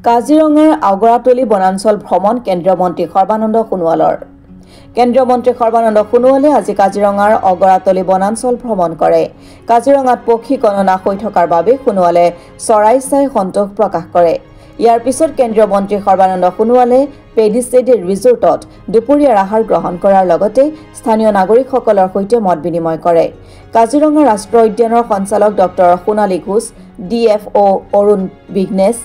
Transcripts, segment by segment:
কাজিৰঙাৰ আগৰাতলি বনাঞ্চল ভ্ৰমণ কেন্দ্ৰীয় মন্ত্ৰী সৰ্বানন্দ সোণোৱালৰ। কেন্দ্ৰীয় মন্ত্ৰী সৰ্বানন্দ সোণোৱালে আজি কাজিৰঙাৰ আগৰাতলি বনাঞ্চল ভ্ৰমণ কৰে। কাজিৰঙাত পক্ষী গণনা হৈ থকাৰ বাবে সোণোৱালে চৰাই চাই সন্তোষ প্ৰকাশ কৰে। ইয়াৰ পিছত কেন্দ্ৰীয় মন্ত্ৰী সৰ্বানন্দ সোণোৱালে পেডিষ্টেডি ৰিজৰ্টত দুপৰীয়াৰ আহাৰ গ্ৰহণ কৰাৰ লগতে স্থানীয় নাগৰিকসকলৰ সৈতে মত বিনিময় কৰে। কাজিৰঙা ৰাষ্ট্ৰীয় উদ্যানৰ সঞ্চালক ডক্টৰ সোণালী ঘোষ, DFO অৰুণ বিঘ্নেশ,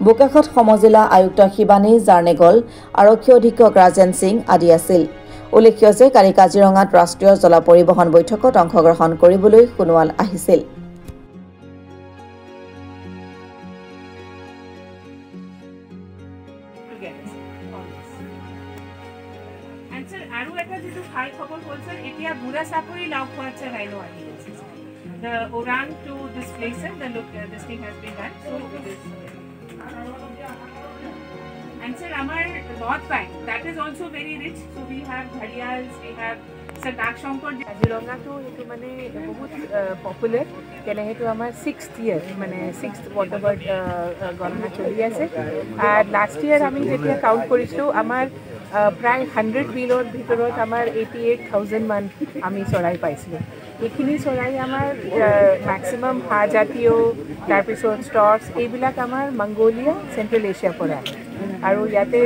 বোকাখাট সমজিলা আয়ুক্ত শিৱানী জাৰ্নেগল, আৰক্ষী অধীক্ষক ৰাজেন সিং আদি আছিল। উল্লেখ্য যে কালি কাজিৰঙাত ৰাষ্ট্ৰীয় জল পৰিবহণ বৈঠকত অংশগ্ৰহণ কৰিবলৈ সোণোৱাল আহিছিল। The orang to this place, the look, this thing has been done. So it is. And sir, our North Bank, that is also very rich. So we have gharials, we have Sir Nagshankar. Kaziranga to itu mane bahut popular. Kene hetu amar 6th year, mane 6th waterbird ganna choli ase. And last year ami jetia count korichu amar প্ৰায় 100 বিলৰ ভিতৰত আমাৰ 88,000 মান আমি চৰাই পাইছিলোঁ। এইখিনি চৰাই আমাৰ মেক্সিমাম হাজাতীয়, তাৰপিছত ষ্টৰ্কছ, এইবিলাক আমাৰ মংগোলিয়া, চেণ্ট্ৰেল এছিয়াৰ পৰা আৰু ইয়াতে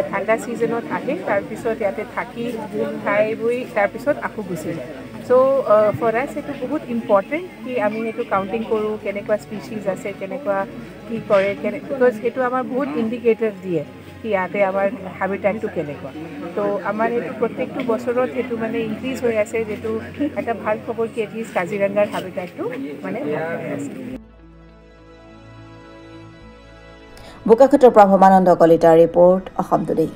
ঠাণ্ডা ছিজনত আহে, তাৰপিছত ইয়াতে থাকি খাই বৈ তাৰপিছত আকৌ গুচি যায়। চ' ফৰ আছ এইটো বহুত ইম্পৰ্টেণ্ট কি আমি এইটো কাউণ্টিং কৰোঁ, কেনেকুৱা স্পিচিজ আছে, কেনেকুৱা কি কৰে, বিকজ সেইটো আমাৰ বহুত ইণ্ডিকেটৰ দিয়ে কি ইয়াতে আমাৰ হেবিটেটটো কেনেকুৱা। তো আমাৰ এইটো প্ৰত্যেকটো বছৰত সেইটো মানে ইনক্ৰিজ হৈ আছে, যিটো এটা ভাল খবৰ কি এটলিষ্ট কাজিৰঙাৰ হেবিটেটটো মানে হৈ আছে। বোকাখাটৰ পৰা ভৱানন্দ কলিতাৰ ৰিপৰ্ট, অসম টুডে।